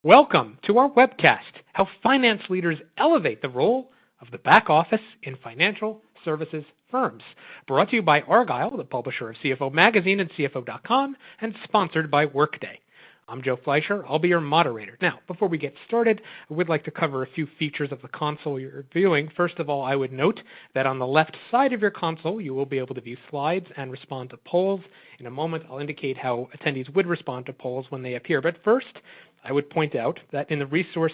Welcome to our webcast, How Finance Leaders Elevate the Role of the Back Office in Financial Services Firms. Brought to you by Argyle, the publisher of CFO Magazine and CFO.com, and sponsored by Workday. I'm Joe Fleischer. I'll be your moderator. Now, before we get started, I would like to cover a few features of the console you're viewing. First of all, I would note that on the left side of your console, you will be able to view slides and respond to polls. In a moment, I'll indicate how attendees would respond to polls when they appear. But first, I would point out that in the resource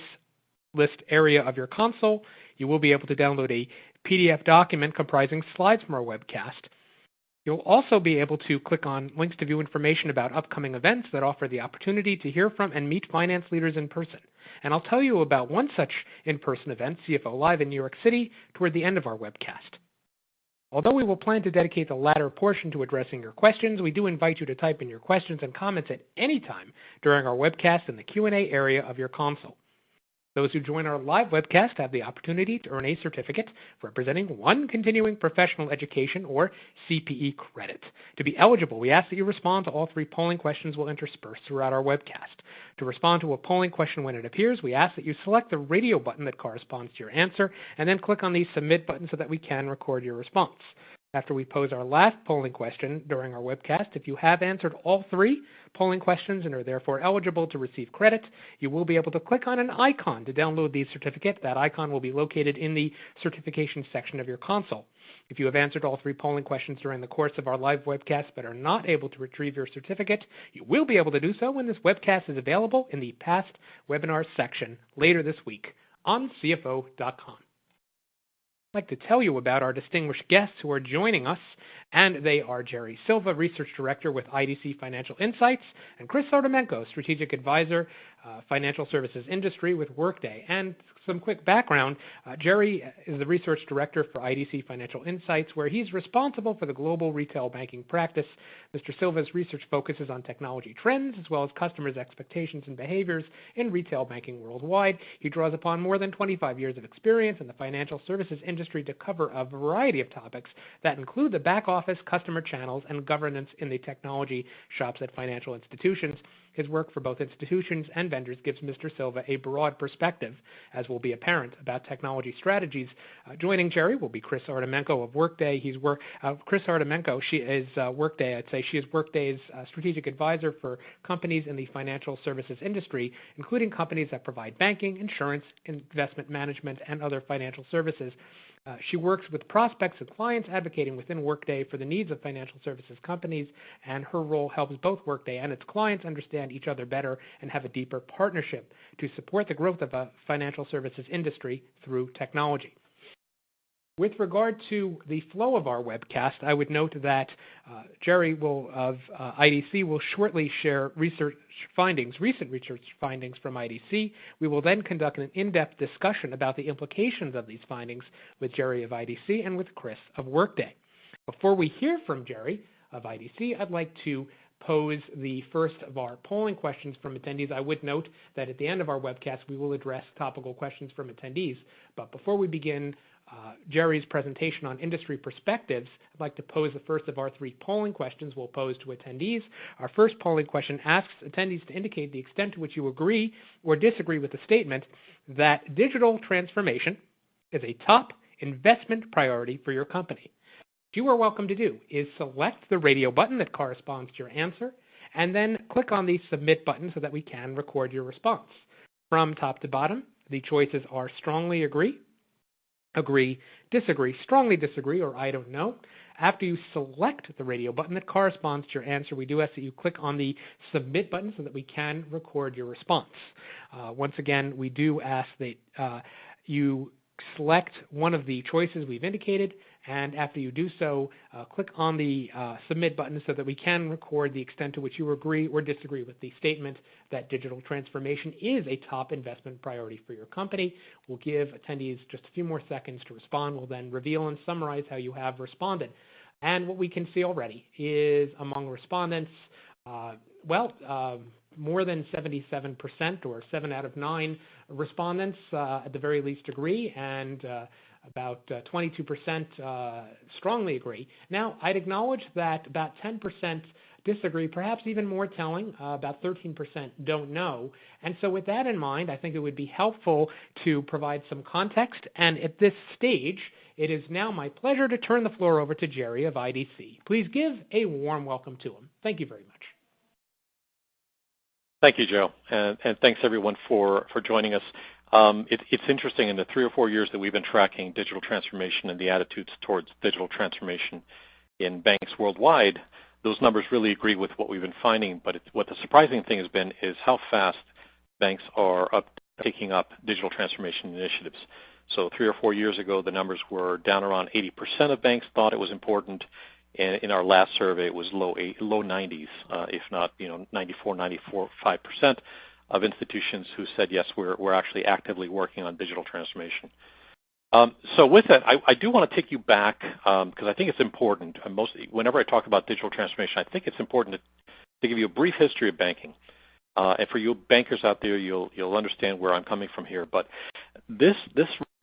list area of your console, you will be able to download a PDF document comprising slides from our webcast. You'll also be able to click on links to view information about upcoming events that offer the opportunity to hear from and meet finance leaders in person. And I'll tell you about one such in-person event, CFO Live in New York City, toward the end of our webcast. Although we will plan to dedicate the latter portion to addressing your questions, we do invite you to type in your questions and comments at any time during our webcast in the Q&A area of your console. Those who join our live webcast have the opportunity to earn a certificate representing one continuing professional education or CPE credit. To be eligible, we ask that you respond to all three polling questions we'll intersperse throughout our webcast. To respond to a polling question when it appears, we ask that you select the radio button that corresponds to your answer and then click on the submit button so that we can record your response. After we pose our last polling question during our webcast, if you have answered all three polling questions and are therefore eligible to receive credit, you will be able to click on an icon to download the certificate. That icon will be located in the certification section of your console. If you have answered all three polling questions during the course of our live webcast but are not able to retrieve your certificate, you will be able to do so when this webcast is available in the past webinars section later this week on CFO.com. I'd like to tell you about our distinguished guests who are joining us, and they are Jerry Silva, Research Director with IDC Financial Insights, and Chris Artemenko, Strategic Advisor, Financial Services Industry with Workday. And some quick background, Jerry is the Research Director for IDC Financial Insights, where he's responsible for the global retail banking practice. Mr. Silva's research focuses on technology trends as well as customers' expectations and behaviors in retail banking worldwide. He draws upon more than 25 years of experience in the financial services industry to cover a variety of topics that include the back office, customer channels, and governance in the technology shops at financial institutions. His work for both institutions and vendors gives Mr. Silva a broad perspective, as will be apparent, about technology strategies. Joining Jerry will be Chris Artemenko of Workday. Chris Artemenko, she is Workday. I'd say she is Workday's strategic advisor for companies in the financial services industry, including companies that provide banking, insurance, investment management, and other financial services. She works with prospects and clients advocating within Workday for the needs of financial services companies, and her role helps both Workday and its clients understand each other better and have a deeper partnership to support the growth of a financial services industry through technology. With regard to the flow of our webcast, I would note that Jerry of IDC will shortly share recent research findings from IDC. We will then conduct an in-depth discussion about the implications of these findings with Jerry of IDC and with Chris of Workday. Before we hear from Jerry of IDC, I'd like to pose the first of our polling questions from attendees. I would note that at the end of our webcast, we will address topical questions from attendees. But before we begin Jerry's presentation on industry perspectives, I'd like to pose the first of our three polling questions we'll pose to attendees. Our first polling question asks attendees to indicate the extent to which you agree or disagree with the statement that digital transformation is a top investment priority for your company. What you are welcome to do is select the radio button that corresponds to your answer and then click on the submit button so that we can record your response. From top to bottom, the choices are strongly agree, disagree, strongly disagree, or I don't know. After you select the radio button that corresponds to your answer, we do ask that you click on the submit button so that we can record your response. Once again, we do ask that you select one of the choices we've indicated, and after you do so, click on the submit button so that we can record the extent to which you agree or disagree with the statement that digital transformation is a top investment priority for your company. We'll give attendees just a few more seconds to respond. We'll then reveal and summarize how you have responded. And what we can see already is among respondents, more than 77%, or 7 out of 9 respondents at the very least agree, and about 22% strongly agree. Now, I'd acknowledge that about 10% disagree. Perhaps even more telling, about 13% don't know. And so with that in mind, I think it would be helpful to provide some context. And at this stage, it is now my pleasure to turn the floor over to Jerry of IDC. Please give a warm welcome to him. Thank you very much. Thank you, Joe, and thanks everyone for joining us. It's interesting, in the 3 or 4 years that we've been tracking digital transformation and the attitudes towards digital transformation in banks worldwide, those numbers really agree with what we've been finding. But what the surprising thing has been is how fast banks are taking up digital transformation initiatives. So 3 or 4 years ago, the numbers were down around 80% of banks thought it was important. And in our last survey, it was low 90s, if not 95% of institutions who said, yes, we're actually actively working on digital transformation. So with that, I do want to take you back because I think it's important. Whenever I talk about digital transformation, I think it's important to give you a brief history of banking. And for you bankers out there, you'll understand where I'm coming from here. But this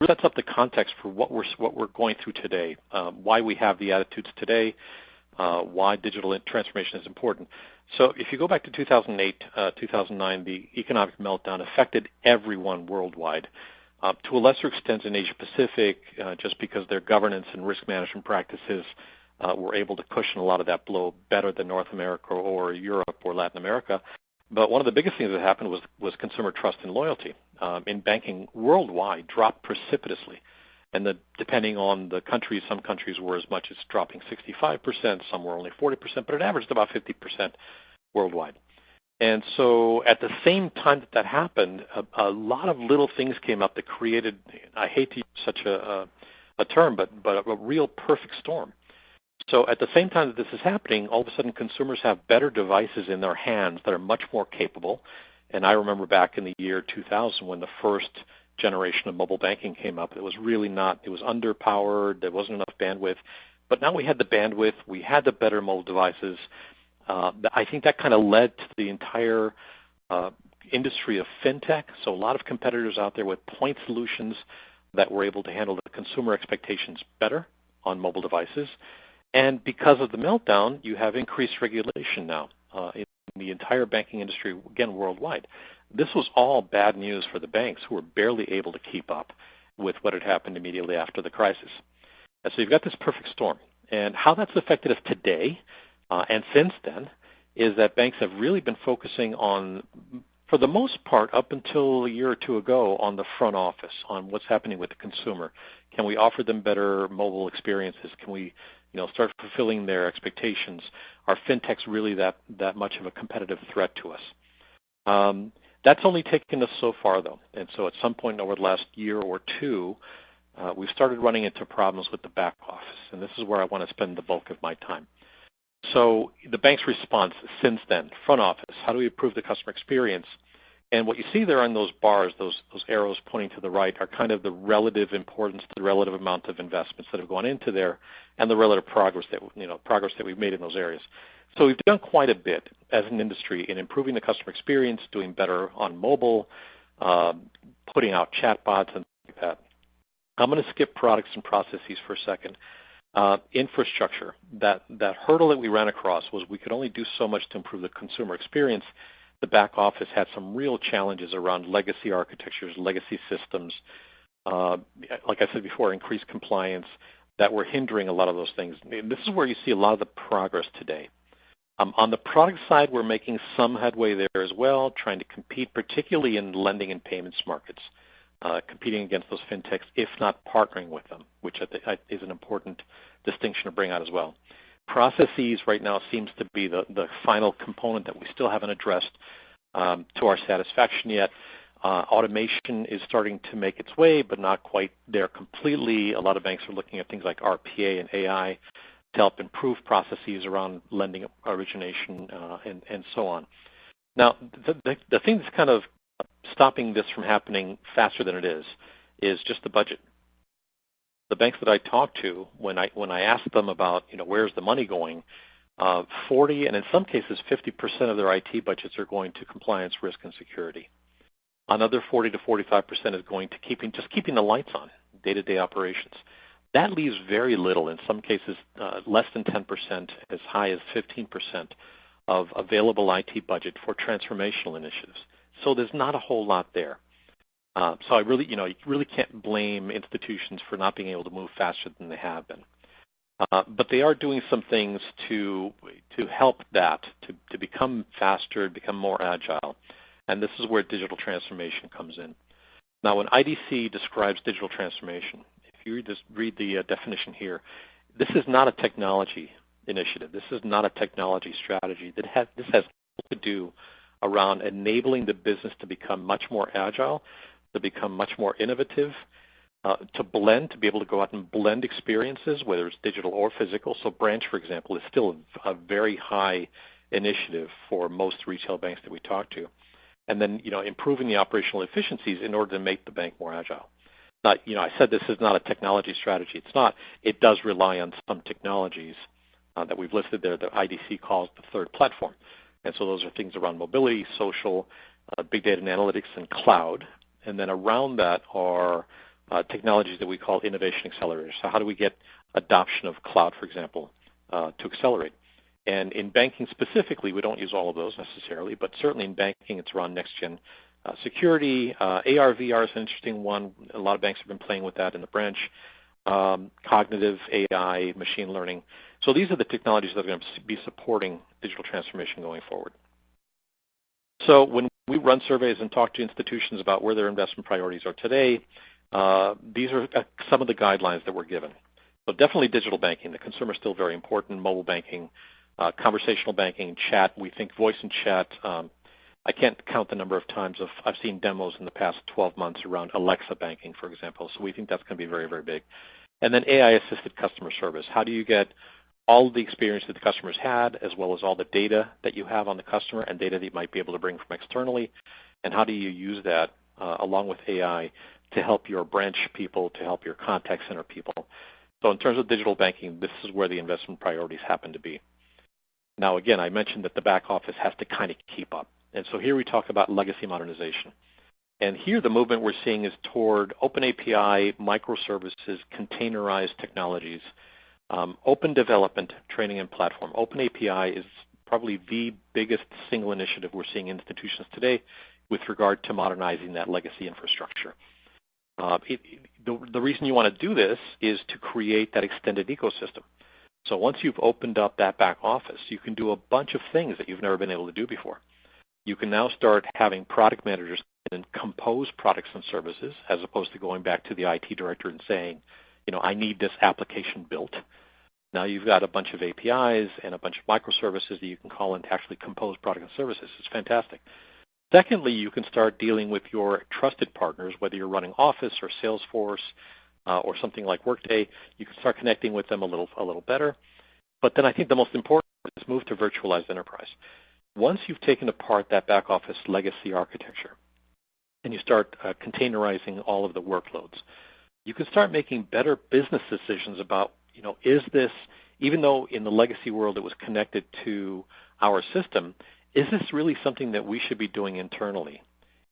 sets up the context for what we're going through today, why we have the attitudes today, why digital transformation is important. So if you go back to 2008, 2009, the economic meltdown affected everyone worldwide. To a lesser extent in Asia Pacific, just because their governance and risk management practices were able to cushion a lot of that blow better than North America or Europe or Latin America. But one of the biggest things that happened was consumer trust and loyalty in banking worldwide dropped precipitously. And depending on the country, some countries were as much as dropping 65%, some were only 40%, but it averaged about 50% worldwide. And so at the same time that happened, a lot of little things came up that created, I hate to use such a term, but a real perfect storm. So at the same time that this is happening, all of a sudden consumers have better devices in their hands that are much more capable. And I remember back in the year 2000 when the first generation of mobile banking came up, it was underpowered, there wasn't enough bandwidth. But now we had the bandwidth, we had the better mobile devices. I think that kind of led to the entire industry of fintech. So a lot of competitors out there with point solutions that were able to handle the consumer expectations better on mobile devices. And because of the meltdown, you have increased regulation now in the entire banking industry, again, worldwide. This was all bad news for the banks who were barely able to keep up with what had happened immediately after the crisis. And so you've got this perfect storm. And how that's affected us today and since then is that banks have really been focusing on, for the most part, up until a year or two ago, on the front office, on what's happening with the consumer. Can we offer them better mobile experiences? Can we start fulfilling their expectations? Are fintechs really that much of a competitive threat to us? That's only taken us so far, though. And so at some point over the last year or two, we've started running into problems with the back office. And this is where I want to spend the bulk of my time. So the bank's response since then, front office, how do we improve the customer experience? And what you see there on those bars, those arrows pointing to the right, are kind of the relative importance, the relative amount of investments that have gone into there, and the relative progress that we've made in those areas. So we've done quite a bit as an industry in improving the customer experience, doing better on mobile, putting out chatbots and things like that. I'm going to skip products and processes for a second. Infrastructure, that hurdle that we ran across was we could only do so much to improve the consumer experience. The back office had some real challenges around legacy architectures, legacy systems, like I said before, increased compliance that were hindering a lot of those things. This is where you see a lot of the progress today. On the product side, we're making some headway there as well, trying to compete, particularly in lending and payments markets, competing against those fintechs, if not partnering with them, which I think is an important distinction to bring out as well. Processes right now seems to be the final component that we still haven't addressed to our satisfaction yet. Automation is starting to make its way, but not quite there completely. A lot of banks are looking at things like RPA and AI to help improve processes around lending origination and so on. Now, the thing that's kind of stopping this from happening faster than it is just the budget. The banks that I talk to, when I ask them about, where's the money going, 40 and in some cases 50% of their IT budgets are going to compliance, risk, and security. Another 40 to 45% is going to keeping the lights on, day-to-day operations. That leaves very little, in some cases less than 10%, as high as 15% of available IT budget for transformational initiatives. So there's not a whole lot there. So I really, you really can't blame institutions for not being able to move faster than they have been. But they are doing some things to help that, to become faster, become more agile. And this is where digital transformation comes in. Now, when IDC describes digital transformation, if you just read the definition here, this is not a technology initiative. This is not a technology strategy. This has to do around enabling the business to become much more agile, to become much more innovative, to blend, to be able to go out and blend experiences, whether it's digital or physical. So branch, for example, is still a very high initiative for most retail banks that we talk to. And then, improving the operational efficiencies in order to make the bank more agile. Now, I said this is not a technology strategy. It's not. It does rely on some technologies that we've listed there that IDC calls the third platform. And so those are things around mobility, social, big data and analytics, and cloud. And then around that are technologies that we call innovation accelerators. So how do we get adoption of cloud, for example, to accelerate? And in banking specifically, we don't use all of those necessarily, but certainly in banking, it's around next-gen security. AR/VR is an interesting one. A lot of banks have been playing with that in the branch. Cognitive AI, machine learning. So these are the technologies that are going to be supporting digital transformation going forward. So when we run surveys and talk to institutions about where their investment priorities are today, these are some of the guidelines that we're given. So definitely digital banking. The consumer is still very important. Mobile banking, conversational banking, chat. We think voice and chat. I can't count the number of times I've seen demos in the past 12 months around Alexa banking, for example. So we think that's going to be very, very big. And then AI-assisted customer service. How do you get all of the experience that the customers had, as well as all the data that you have on the customer and data that you might be able to bring from externally, and how do you use that along with AI to help your branch people, to help your contact center people. So in terms of digital banking, this is where the investment priorities happen to be. Now, again, I mentioned that the back office has to kind of keep up. And so here we talk about legacy modernization. And here the movement we're seeing is toward open API, microservices, containerized technologies, open development, training, and platform. Open API is probably the biggest single initiative we're seeing in institutions today with regard to modernizing that legacy infrastructure. The reason you want to do this is to create that extended ecosystem. So once you've opened up that back office, you can do a bunch of things that you've never been able to do before. You can now start having product managers and compose products and services as opposed to going back to the IT director and saying, I need this application built. Now you've got a bunch of APIs and a bunch of microservices that you can call in to actually compose products and services. It's fantastic. Secondly, you can start dealing with your trusted partners, whether you're running Office or Salesforce or something like Workday. You can start connecting with them a little better. But then I think the most important is move to virtualized enterprise. Once you've taken apart that back office legacy architecture and you start containerizing all of the workloads, you can start making better business decisions about, is this, even though in the legacy world it was connected to our system, is this really something that we should be doing internally?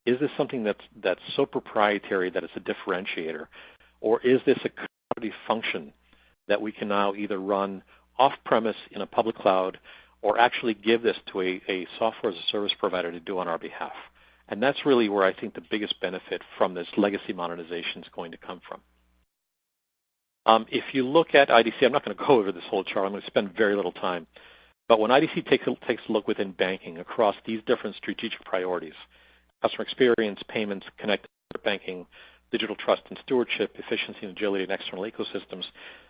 Is this something that's so proprietary that it's a differentiator? Or is this a commodity function that we can now either run off-premise in a public cloud or actually give this to a software as a service provider to do on our behalf? And that's really where I think the biggest benefit from this legacy modernization is going to come from. If you look at IDC, I'm not going to go over this whole chart. I'm going to spend very little time. But when IDC takes a look within banking across these different strategic priorities, customer experience, payments, connected banking, digital trust and stewardship, efficiency and agility, and external ecosystems,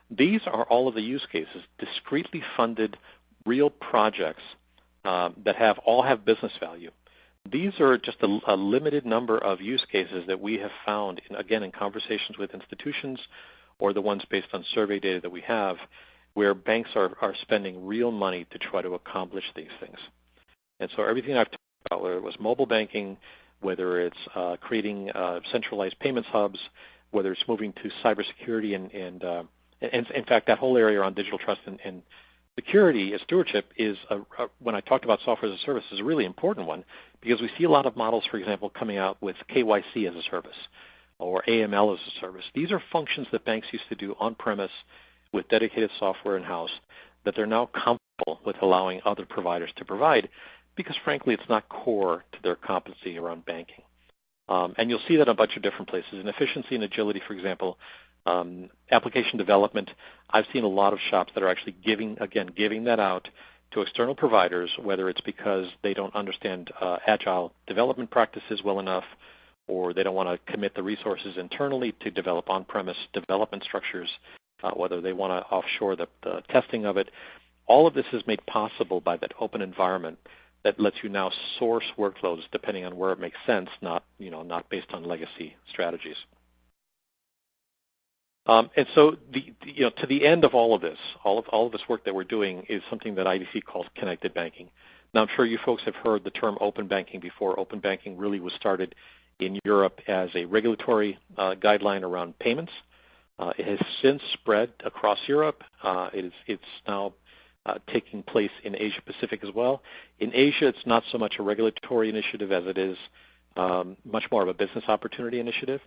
these are all of the use cases, discretely funded real projects that all have business value. These are just a limited number of use cases that we have found, in conversations with institutions or the ones based on survey data that we have, where banks are spending real money to try to accomplish these things. And so everything I've talked about, whether it was mobile banking, whether it's creating centralized payments hubs, whether it's moving to cybersecurity, and in fact, that whole area around digital trust and security and stewardship is, when I talked about software as a service, is a really important one because we see a lot of models, for example, coming out with KYC as a service or AML as a service. These are functions that banks used to do on-premise with dedicated software in-house that they're now with allowing other providers to provide because, frankly, it's not core to their competency around banking. And you'll see that in a bunch of different places. In efficiency and agility, for example, application development, I've seen a lot of shops that are actually giving that out to external providers, whether it's because they don't understand agile development practices well enough, or they don't want to commit the resources internally to develop on-premise development structures, whether they want to offshore the testing of it. All of this is made possible by that open environment that lets you now source workloads depending on where it makes sense, not based on legacy strategies. And so, to the end of all of this, all of this work that we're doing is something that IDC calls connected banking. Now, I'm sure you folks have heard the term open banking before. Open banking really was started in Europe as a regulatory guideline around payments. It has since spread across Europe. It's now taking place in Asia Pacific as well. In Asia, it's not so much a regulatory initiative as it is much more of a business opportunity initiative.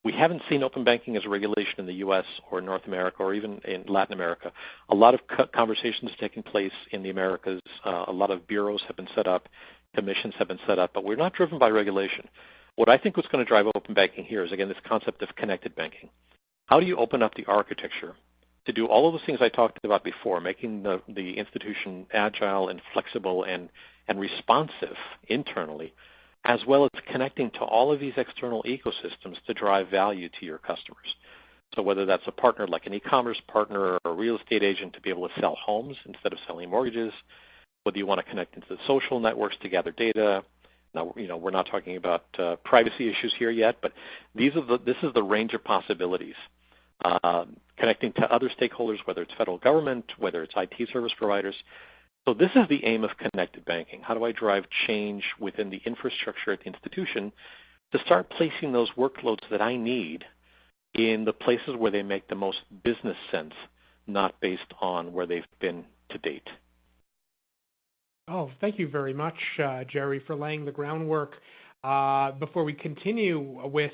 We haven't seen open banking as a regulation in the U.S. or North America or even in Latin America. A lot of conversations taking place in the Americas. A lot of bureaus have been set up, commissions have been set up, but we're not driven by regulation. What I think what's going to drive open banking here is, again, this concept of connected banking. How do you open up the architecture to do all of those things I talked about before, making the institution agile and flexible and responsive internally, as well as connecting to all of these external ecosystems to drive value to your customers? So whether that's a partner like an e-commerce partner or a real estate agent to be able to sell homes instead of selling mortgages, whether you want to connect into the social networks to gather data. Now, we're not talking about privacy issues here yet, but this is the range of possibilities. Connecting to other stakeholders, whether it's federal government, whether it's IT service providers. So this is the aim of connected banking. How do I drive change within the infrastructure at the institution to start placing those workloads that I need in the places where they make the most business sense, not based on where they've been to date? Oh, thank you very much, Jerry, for laying the groundwork. Before we continue with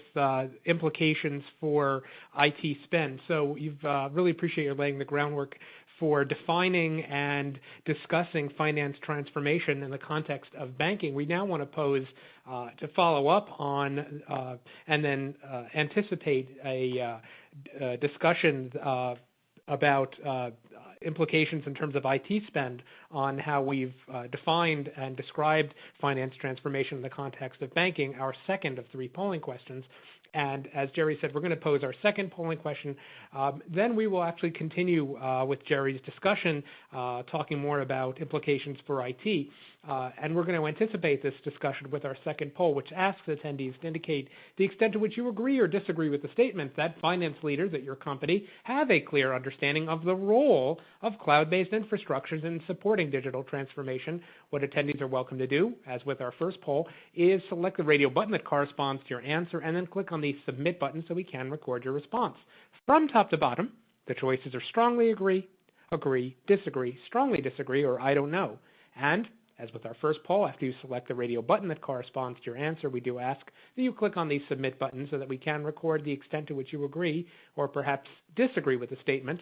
implications for IT spend. So you've really appreciate your laying the groundwork for defining and discussing finance transformation in the context of banking. We now want to pose, to follow up on and then anticipate a discussion about implications in terms of IT spend on how we've defined and described finance transformation in the context of banking, our second of three polling questions. And as Jerry said, we're going to pose our second polling question. Then we will actually continue with Jerry's discussion, talking more about implications for IT. And we're going to anticipate this discussion with our second poll, which asks attendees to indicate the extent to which you agree or disagree with the statement that finance leaders at your company have a clear understanding of the role of cloud-based infrastructures in supporting digital transformation. What attendees are welcome to do, as with our first poll, is select the radio button that corresponds to your answer and then click on the submit button so we can record your response. From top to bottom, the choices are strongly agree, disagree, strongly disagree, or I don't know. And as with our first poll, after you select the radio button that corresponds to your answer, we do ask that you click on the submit button so that we can record the extent to which you agree or perhaps disagree with the statement.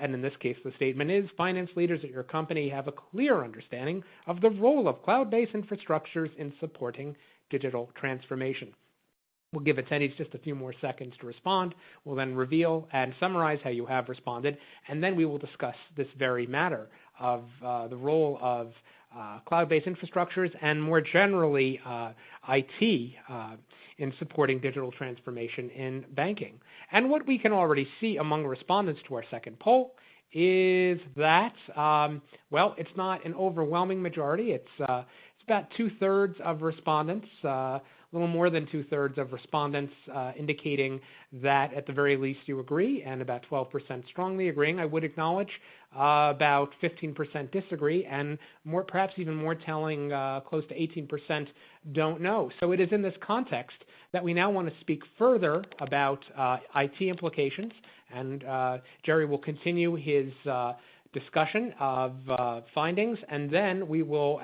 And in this case, the statement is, finance leaders at your company have a clear understanding of the role of cloud-based infrastructures in supporting digital transformation. We'll give attendees just a few more seconds to respond. We'll then reveal and summarize how you have responded, and then we will discuss this very matter of the role of cloud-based infrastructures and more generally IT in supporting digital transformation in banking. And what we can already see among respondents to our second poll is that, well, it's not an overwhelming majority. It's about two-thirds of respondents, a little more than two-thirds of respondents indicating that at the very least you agree, and about 12% strongly agreeing. I would acknowledge about 15% disagree, and more, perhaps even more telling, close to 18% don't know. So it is in this context that we now want to speak further about IT implications, and Jerry will continue his discussion of findings, and then we will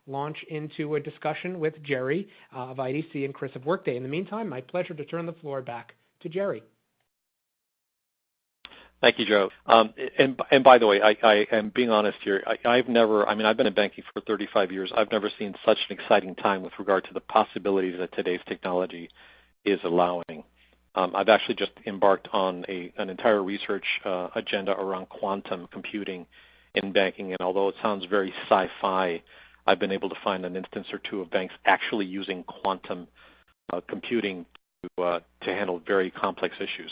launch into a discussion with Jerry of IDC and Chris of Workday. In the meantime, my pleasure to turn the floor back to Jerry. Thank you, Joe. And by the way, I am being honest here. I've never, I mean, I've been in banking for 35 years. I've never seen such an exciting time with regard to the possibilities that today's technology is allowing. I've actually just embarked on an entire research agenda around quantum computing in banking, and although it sounds very sci-fi, I've been able to find an instance or two of banks actually using quantum computing to handle very complex issues.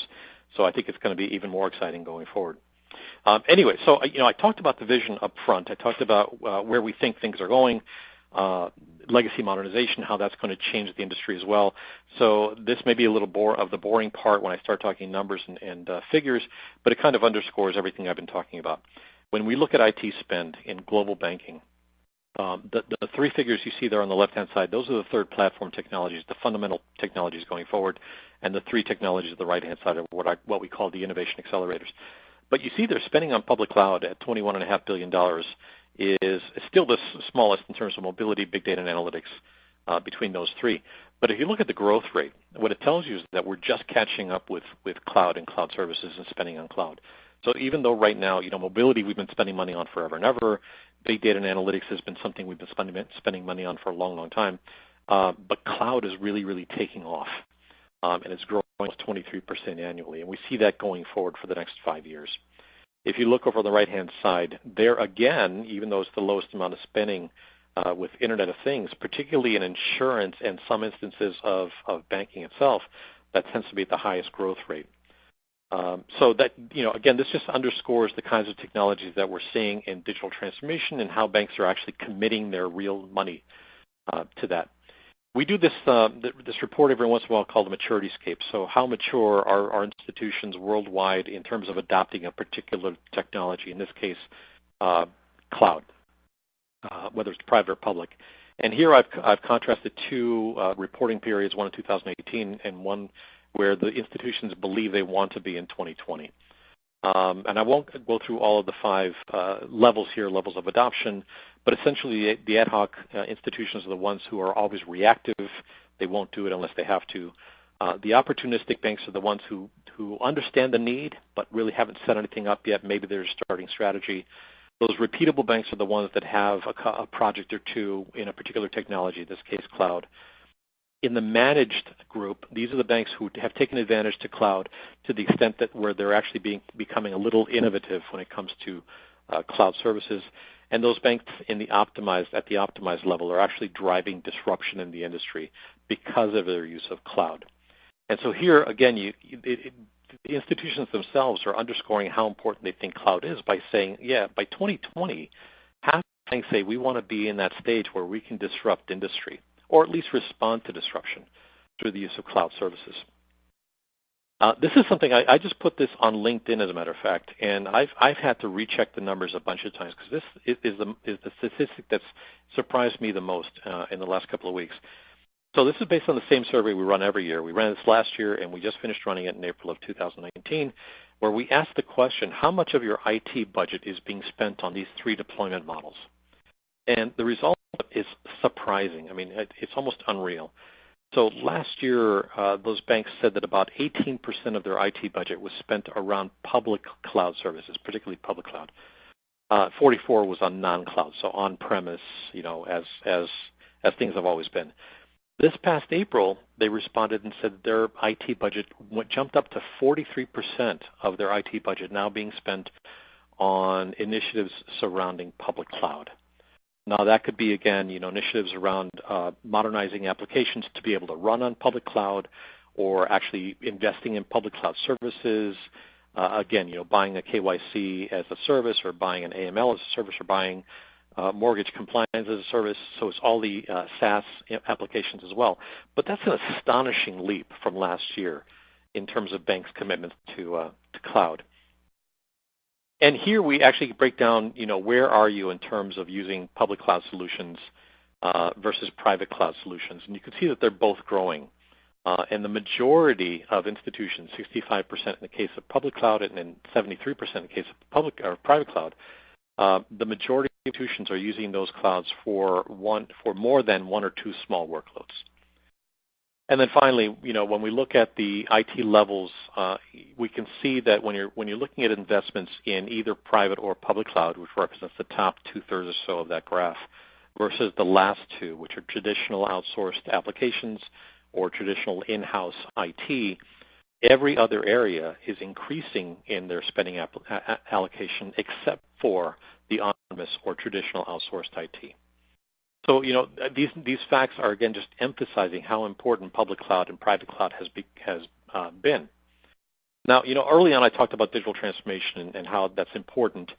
So I think it's going to be even more exciting going forward. Anyway, so I talked about the vision up front. I talked about where we think things are going, legacy modernization, how that's going to change the industry as well. So this may be a little of the boring part when I start talking numbers and figures, but it kind of underscores everything I've been talking about. When we look at IT spend in global banking, the three figures you see there on the left-hand side, those are the third platform technologies, the fundamental technologies going forward, and the three technologies on the right-hand side are what we call the innovation accelerators. But you see their spending on public cloud at $21.5 billion is still the smallest in terms of mobility, big data, and analytics between those three. But if you look at the growth rate, what it tells you is that we're just catching up with cloud and cloud services and spending on cloud. So even though right now, mobility we've been spending money on forever and ever, big data and analytics has been something we've been spending money on for a long, long time, but cloud is really, really taking off, and it's growing almost 23% annually, and we see that going forward for the next 5 years. If you look over on the right-hand side, there again, even though it's the lowest amount of spending with Internet of Things, particularly in insurance and some instances of banking itself, that tends to be at the highest growth rate. So that, again, this just underscores the kinds of technologies that we're seeing in digital transformation and how banks are actually committing their real money to that. We do this report every once in a while called the maturity scape. So how mature are our institutions worldwide in terms of adopting a particular technology, in this case, cloud, whether it's private or public. And here I've contrasted two reporting periods, one in 2018 and one where the institutions believe they want to be in 2020. And I won't go through all of the five levels here, levels of adoption, but essentially the ad hoc institutions are the ones who are always reactive. They won't do it unless they have to. The opportunistic banks are the ones who understand the need but really haven't set anything up yet. Maybe they're starting strategy. Those repeatable banks are the ones that have a project or two in a particular technology, in this case cloud. In the managed group, these are the banks who have taken advantage to cloud to the extent that where they're actually becoming a little innovative when it comes to cloud services. And those banks at the optimized level are actually driving disruption in the industry because of their use of cloud. And so here, again, the institutions themselves are underscoring how important they think cloud is by saying, yeah, by 2020, half the banks say we want to be in that stage where we can disrupt industry, or at least respond to disruption through the use of cloud services. This is something I just put this on LinkedIn, as a matter of fact, and I've had to recheck the numbers a bunch of times because this is the statistic that's surprised me the most in the last couple of weeks. So this is based on the same survey we run every year. We ran this last year, and we just finished running it in April of 2019, where we asked the question, how much of your IT budget is being spent on these three deployment models? And the result is surprising. I mean, it's almost unreal. So last year, those banks said that about 18% of their IT budget was spent around public cloud services, particularly public cloud. 44% was on non-cloud, so on-premise, as things have always been. This past April, they responded and said their IT budget jumped up to 43% of their IT budget now being spent on initiatives surrounding public cloud. Now, that could be, again, initiatives around modernizing applications to be able to run on public cloud, or actually investing in public cloud services. Again, buying a KYC as a service, or buying an AML as a service, or buying mortgage compliance as a service. So it's all the SaaS applications as well. But that's an astonishing leap from last year in terms of banks' commitments to cloud. And here we actually break down, where are you in terms of using public cloud solutions versus private cloud solutions. And you can see that they're both growing. And the majority of institutions, 65% in the case of public cloud and then 73% in the case of private cloud, the majority of institutions are using those clouds for more than one or two small workloads. And then finally, when we look at the IT levels, we can see that when you're looking at investments in either private or public cloud, which represents the top 2/3 or so of that graph, versus the last two, which are traditional outsourced applications or traditional in-house IT, every other area is increasing in their spending allocation except for the on-premise or traditional outsourced IT. So, these facts are, again, just emphasizing how important public cloud and private cloud has been. Now, early on I talked about digital transformation and how that's important.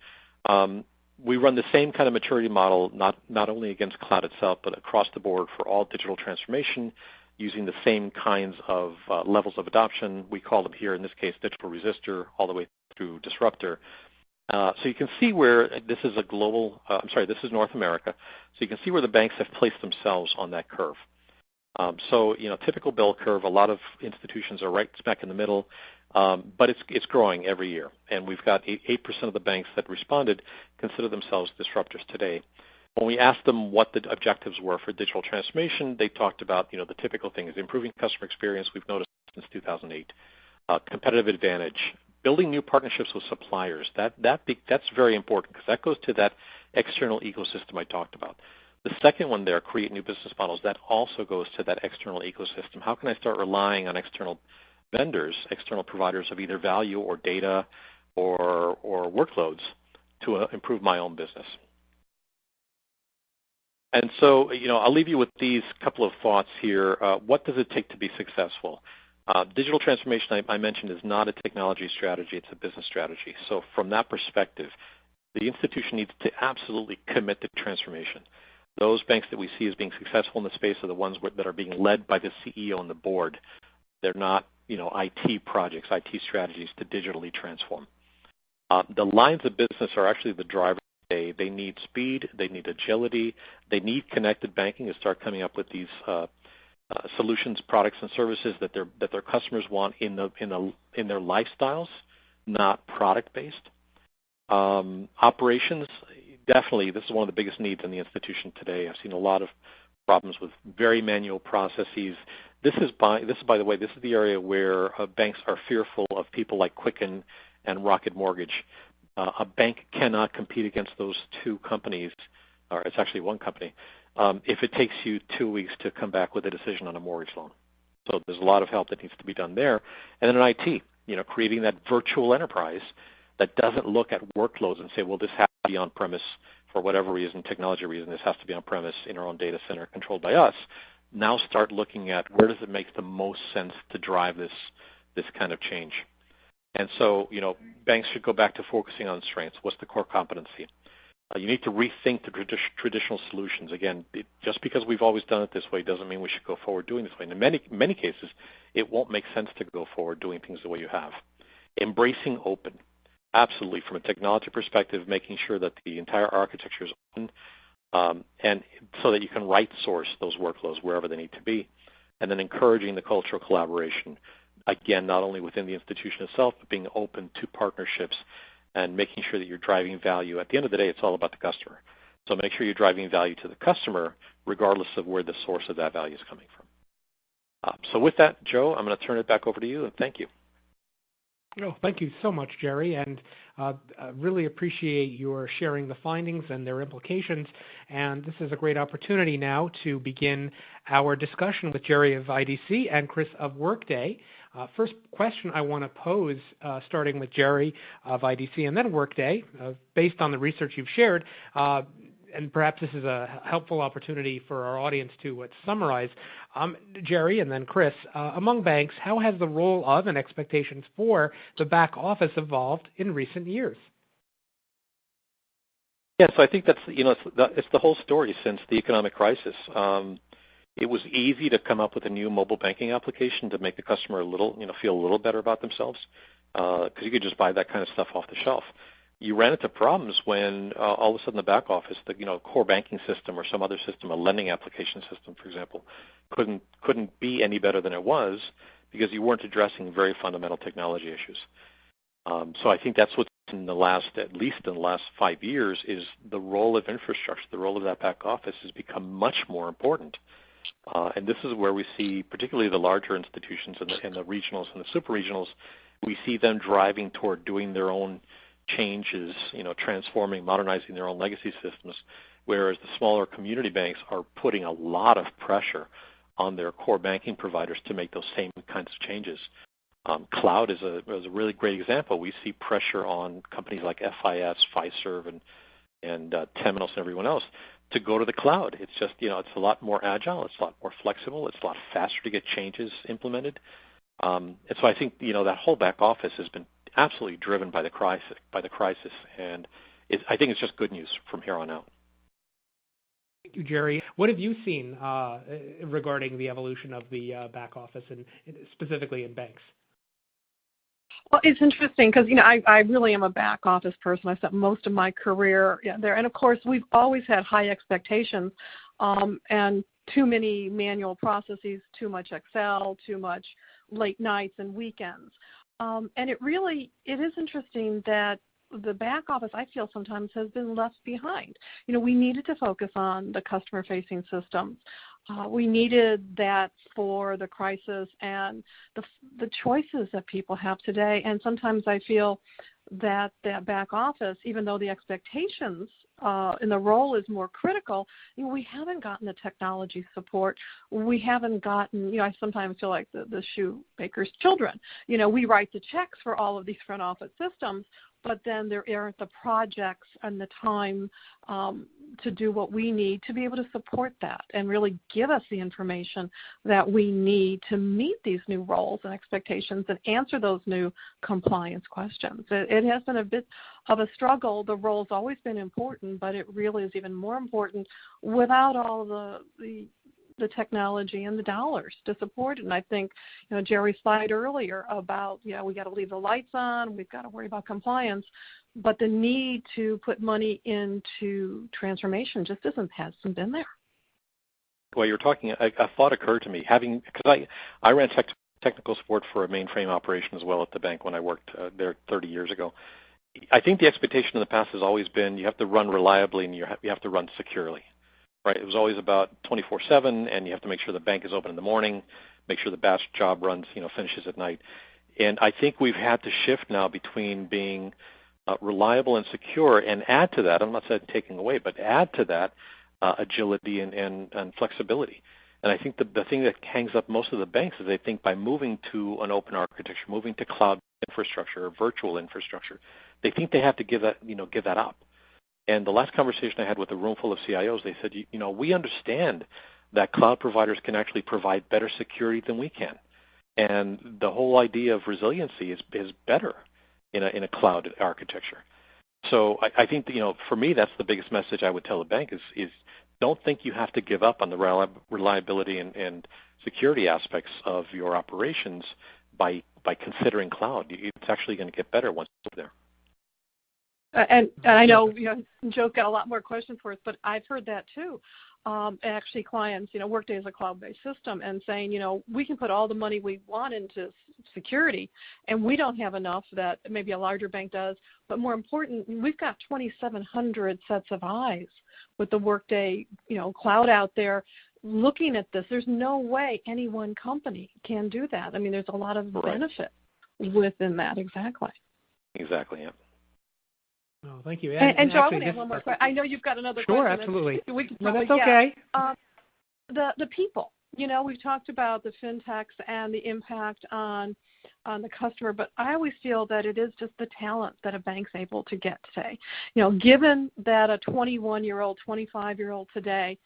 We run the same kind of maturity model, not only against cloud itself, but across the board for all digital transformation, using the same kinds of levels of adoption. We call them here, in this case, digital resistor, all the way through disruptor. So you can see where this is this is North America. So you can see where the banks have placed themselves on that curve. So, typical bell curve, a lot of institutions are right smack in the middle, but it's growing every year. And we've got 8% of the banks that responded consider themselves disruptors today. When we asked them what the objectives were for digital transformation, they talked about, the typical things: improving customer experience, we've noticed since 2008, competitive advantage, building new partnerships with suppliers. That's very important because that goes to that external ecosystem I talked about. The second one there, create new business models, that also goes to that external ecosystem. How can I start relying on external vendors, external providers of either value or data or workloads to improve my own business? And so, I'll leave you with these couple of thoughts here. What does it take to be successful? Digital transformation, I mentioned, is not a technology strategy. It's a business strategy. So from that perspective, the institution needs to absolutely commit to transformation. Those banks that we see as being successful in the space are the ones that are being led by the CEO and the board. They're not, IT projects, IT strategies to digitally transform. The lines of business are actually the driver. They need speed. They need agility. They need connected banking to start coming up with these solutions, products, and services that their customers want in their lifestyles, not product-based. Operations, definitely, this is one of the biggest needs in the institution today. I've seen a lot of problems with very manual processes. This is, by the way, this is the area where banks are fearful of people like Quicken and Rocket Mortgage. A bank cannot compete against those two companies, or it's actually one company, if it takes you 2 weeks to come back with a decision on a mortgage loan. So there's a lot of help that needs to be done there. And then in IT, creating that virtual enterprise that doesn't look at workloads and say, well, this has to be on-premise for whatever reason, technology reason, this has to be on-premise in our own data center controlled by us. Now start looking at where does it make the most sense to drive this kind of change. And so, banks should go back to focusing on strengths. What's the core competency? You need to rethink the traditional solutions. Again, just because we've always done it this way doesn't mean we should go forward doing this way. And in many cases, it won't make sense to go forward doing things the way you have. Embracing open. Absolutely, from a technology perspective, making sure that the entire architecture is open, and so that you can right source those workloads wherever they need to be. And then encouraging the cultural collaboration. Again, not only within the institution itself, but being open to partnerships and making sure that you're driving value. At the end of the day, it's all about the customer. So make sure you're driving value to the customer, regardless of where the source of that value is coming from. So with that, Joe, I'm going to turn it back over to you, and thank you. Oh, thank you so much, Jerry, and I really appreciate your sharing the findings and their implications. And this is a great opportunity now to begin our discussion with Jerry of IDC and Chris of Workday. First question I want to pose, starting with Jerry of IDC and then Workday, based on the research you've shared, and perhaps this is a helpful opportunity for our audience to summarize. Jerry and then Chris, among banks, how has the role of and expectations for the back office evolved in recent years? Yes, I think that's it's the whole story since the economic crisis. It was easy to come up with a new mobile banking application to make the customer feel a little better about themselves, because you could just buy that kind of stuff off the shelf. You ran into problems when all of a sudden the back office, the core banking system or some other system, a lending application system, for example, couldn't be any better than it was because you weren't addressing very fundamental technology issues. So I think that's what's at least in the last 5 years, is the role of infrastructure, the role of that back office has become much more important. And this is where we see, particularly the larger institutions and the regionals and the super regionals, we see them driving toward doing their own changes, transforming, modernizing their own legacy systems, whereas the smaller community banks are putting a lot of pressure on their core banking providers to make those same kinds of changes. Cloud is a really great example. We see pressure on companies like FIS, Fiserv, and Temenos and everyone else to go to the cloud. It's just, it's a lot more agile, it's a lot more flexible, it's a lot faster to get changes implemented. And so I think, that whole back office has been absolutely driven by the crisis, and I think it's just good news from here on out. Thank you, Jerry. What have you seen regarding the evolution of the back office, and specifically in banks? Well, it's interesting because, I really am a back office person. I spent most of my career there. And, of course, we've always had high expectations and too many manual processes, too much Excel, too much late nights and weekends. And it is interesting that the back office, I feel sometimes, has been left behind. We needed to focus on the customer-facing systems. We needed that for the crisis and the choices that people have today. And sometimes I feel that back office, even though the expectations in the role is more critical, we haven't gotten the technology support. We haven't gotten, I sometimes feel like the shoemaker's children. We write the checks for all of these front office systems, but then there aren't the projects and the time to do what we need to be able to support that and really give us the information that we need to meet these new roles and expectations and answer those new compliance questions. It has been a bit of a struggle. The role's always been important, but it really is even more important without all the technology and the dollars to support it. And I think, Jerry's slide earlier about, we got to leave the lights on, we've got to worry about compliance, but the need to put money into transformation just hasn't been there. Well, you're talking, a thought occurred to me, because I ran technical support for a mainframe operation as well at the bank when I worked there 30 years ago. I think the expectation in the past has always been you have to run reliably and you have to run securely. Right, it was always about 24/7, and you have to make sure the bank is open in the morning, make sure the batch job runs, finishes at night. And I think we've had to shift now between being reliable and secure, and add to that. I'm not saying taking away, but add to that agility and flexibility. And I think the thing that hangs up most of the banks is they think by moving to an open architecture, moving to cloud infrastructure or virtual infrastructure, they think they have to give that up. And the last conversation I had with a room full of CIOs, they said, we understand that cloud providers can actually provide better security than we can. And the whole idea of resiliency is better in a cloud architecture. So I think, for me, that's the biggest message I would tell a bank is don't think you have to give up on the reliability and security aspects of your operations by considering cloud. It's actually going to get better once it's there. And I know, Joe's got a lot more questions for us, but I've heard that too. Actually, clients, Workday is a cloud-based system, and saying, we can put all the money we want into security, and we don't have enough that maybe a larger bank does. But more important, we've got 2,700 sets of eyes with the Workday, cloud out there looking at this. There's no way any one company can do that. I mean, there's a lot of benefit within that. Exactly. Exactly, yeah. Oh, thank you. And Joe, I want to have one more question. I know you've got another question. Sure, absolutely. That's okay. The people. We've talked about the fintechs and the impact on the customer, but I always feel that it is just the talent that a bank's able to get today. Given that a 21-year-old, 25-year-old today,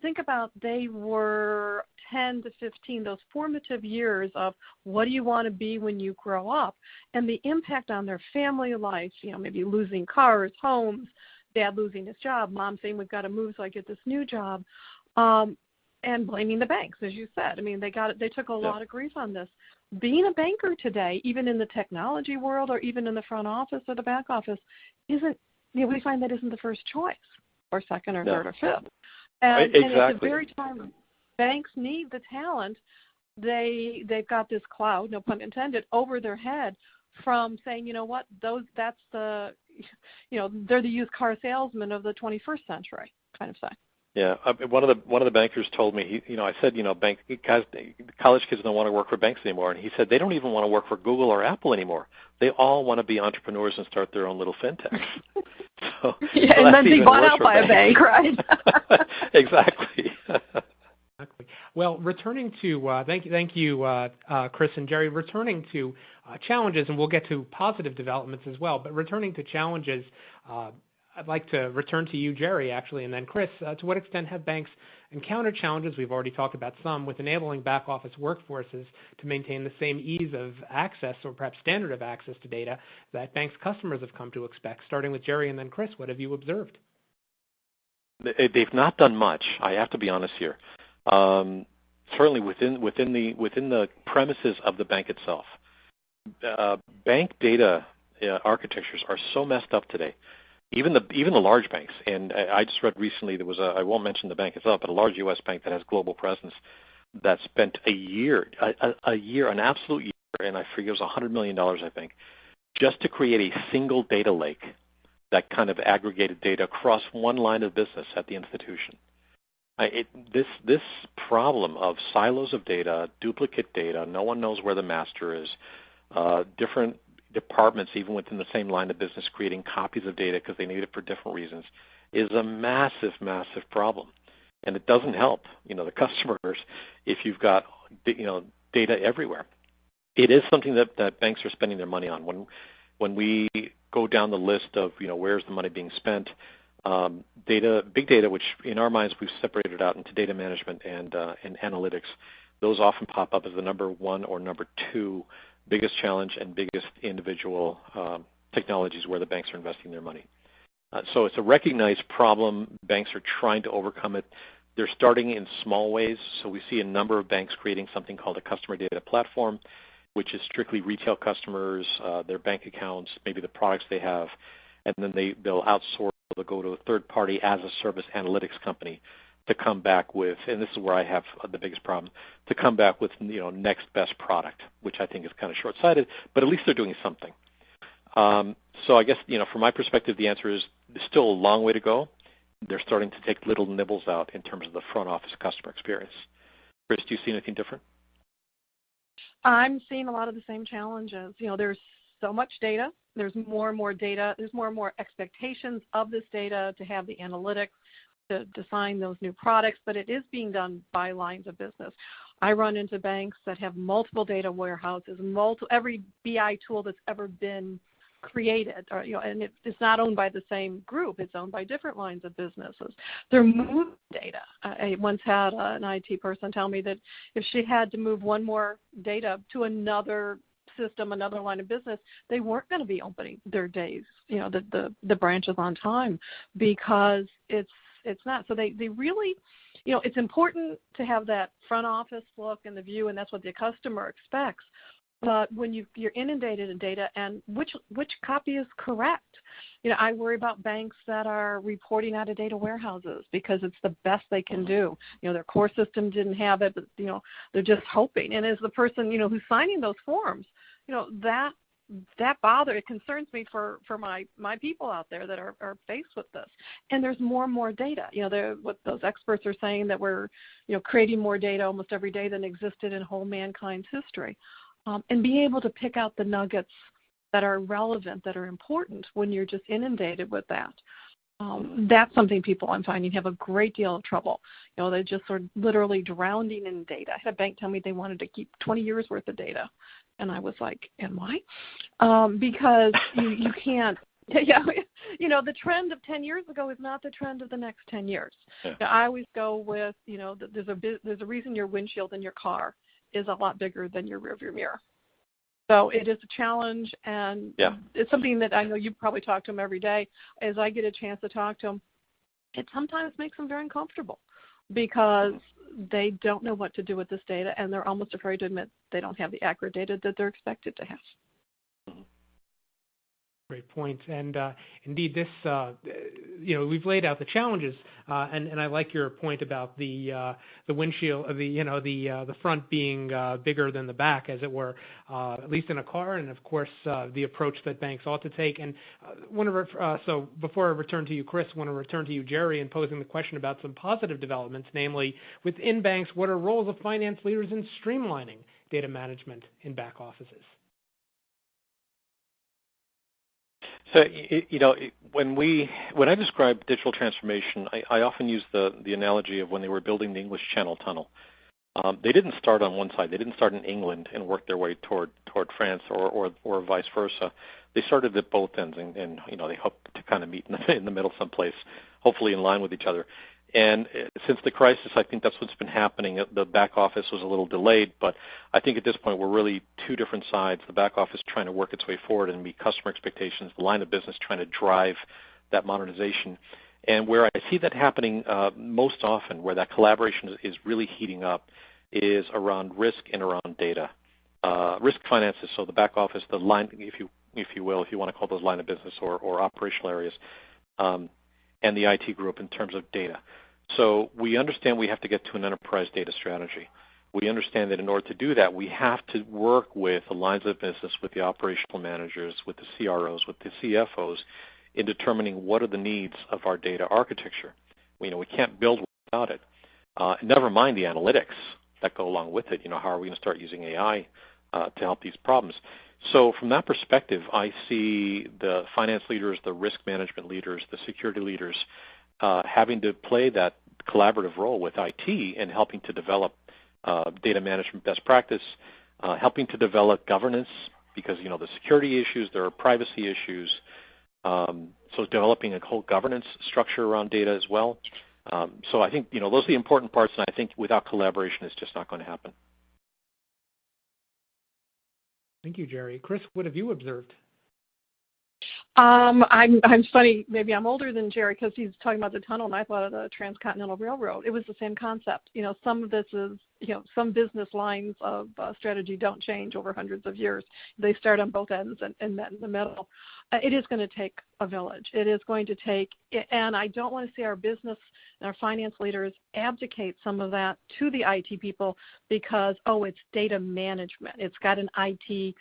think about they were 10 to 15, those formative years of what do you want to be when you grow up, and the impact on their family life, maybe losing cars, homes, dad losing his job, mom saying we've got to move so I get this new job, and blaming the banks, as you said. I mean, they took a lot of grief on this. Being a banker today, even in the technology world or even in the front office or the back office, isn't, we find that isn't the first choice or second or third or fifth. And at the very time banks need the talent, they've got this cloud, no pun intended, over their head from saying, they're the used car salesman of the 21st century kind of thing. Yeah, one of the bankers told me, I said, college kids don't want to work for banks anymore, and he said they don't even want to work for Google or Apple anymore. They all want to be entrepreneurs and start their own little fintechs. So and then be bought out by a bank, right? Exactly. Exactly. Well, returning to thank you, Chris and Jerry. Returning to challenges, and we'll get to positive developments as well. But returning to challenges, I'd like to return to you, Jerry, actually, and then Chris. To what extent have banks encountered challenges? We've already talked about some with enabling back office workforces to maintain the same ease of access or perhaps standard of access to data that banks' customers have come to expect. Starting with Jerry and then Chris, what have you observed? They've not done much. I have to be honest here. Certainly within the premises of the bank itself, bank data architectures are so messed up today. Even the large banks, and I just read recently there was I won't mention the bank itself, but a large U.S. bank that has global presence that spent a year, an absolute year, and I forget it was $100 million, I think, just to create a single data lake that kind of aggregated data across one line of business at the institution. This problem of silos of data, duplicate data, no one knows where the master is, different departments, even within the same line of business, creating copies of data because they need it for different reasons, is a massive, massive problem. And it doesn't help, the customers if you've got, data everywhere. It is something that banks are spending their money on. When we go down the list of, where's the money being spent, big data, which in our minds we've separated out into data management and analytics, those often pop up as the number one or number two biggest challenge and biggest individual technologies where the banks are investing their money. So it's a recognized problem. Banks are trying to overcome it. They're starting in small ways. So we see a number of banks creating something called a customer data platform, which is strictly retail customers, their bank accounts, maybe the products they have, and then they'll outsource, they'll go to a third-party as-a-service analytics company to come back with, and this is where I have the biggest problem, to come back with next best product, which I think is kind of short-sighted, but at least they're doing something. So I guess from my perspective, the answer is there's still a long way to go. They're starting to take little nibbles out in terms of the front office customer experience. Chris, do you see anything different? I'm seeing a lot of the same challenges. There's so much data. There's more and more data. There's more and more expectations of this data to have the analytics, to design those new products, but it is being done by lines of business. I run into banks that have multiple data warehouses, every BI tool that's ever been created, and it's not owned by the same group. It's owned by different lines of businesses. They're moving data. I once had an IT person tell me that if she had to move one more data to another system, another line of business, they weren't going to be opening their days, the branches on time, because it's not. So they really, it's important to have that front office look and the view, and that's what the customer expects. But when you're inundated in data, and which copy is correct? I worry about banks that are reporting out of data warehouses because it's the best they can do. Their core system didn't have it, but they're just hoping. And as the person who's signing those forms, that it concerns me for my people out there that are faced with this. And there's more and more data. What those experts are saying, that we're creating more data almost every day than existed in whole mankind's history. And being able to pick out the nuggets that are relevant, that are important when you're just inundated with that. That's something people I'm finding have a great deal of trouble. They're just sort of literally drowning in data. I had a bank tell me they wanted to keep 20 years worth of data. And I was like, and why? Because you can't. Yeah, the trend of 10 years ago is not the trend of the next 10 years. Yeah. I always go with, there's a reason your windshield in your car is a lot bigger than your rearview mirror. So it is a challenge, and it's something that I know you probably talk to them every day. As I get a chance to talk to them, it sometimes makes them very uncomfortable because they don't know what to do with this data, and they're almost afraid to admit they don't have the accurate data that they're expected to have. Great point. And indeed, this we've laid out the challenges, and I like your point about the windshield, the front being bigger than the back, as it were, at least in a car, and of course the approach that banks ought to take. And so before I return to you, Chris, I want to return to you, Jerry, and posing the question about some positive developments, namely within banks, what are roles of finance leaders in streamlining data management in back offices? So, when I describe digital transformation, I often use the analogy of when they were building the English Channel Tunnel. They didn't start on one side. They didn't start in England and work their way toward France or vice versa. They started at both ends, and they hoped to kind of meet in the middle someplace, hopefully in line with each other. And since the crisis, I think that's what's been happening. The back office was a little delayed, but I think at this point we're really two different sides. The back office trying to work its way forward and meet customer expectations, the line of business trying to drive that modernization. And where I see that happening most often, where that collaboration is really heating up, is around risk and around data. Risk finances, so the back office, the line, if you will, if you want to call those line of business or operational areas, and the IT group in terms of data. So we understand we have to get to an enterprise data strategy. We understand that in order to do that, we have to work with the lines of business, with the operational managers, with the CROs, with the CFOs, in determining what are the needs of our data architecture. We can't build without it. Never mind the analytics that go along with it. How are we going to start using AI to help these problems? So from that perspective, I see the finance leaders, the risk management leaders, the security leaders having to play that collaborative role with IT and helping to develop data management best practice, helping to develop governance, because the security issues, there are privacy issues. So developing a whole governance structure around data as well. So I think those are the important parts, and I think without collaboration, it's just not going to happen. Thank you, Jerry. Chris, what have you observed? I'm funny. Maybe I'm older than Jerry because he's talking about the tunnel, and I thought of the Transcontinental Railroad. It was the same concept. Some of this is, some business lines of strategy don't change over hundreds of years. They start on both ends and met in the middle. It is going to take a village. It is going to take, and I don't want to see our business and our finance leaders abdicate some of that to the IT people because, it's data management. It's got an IT,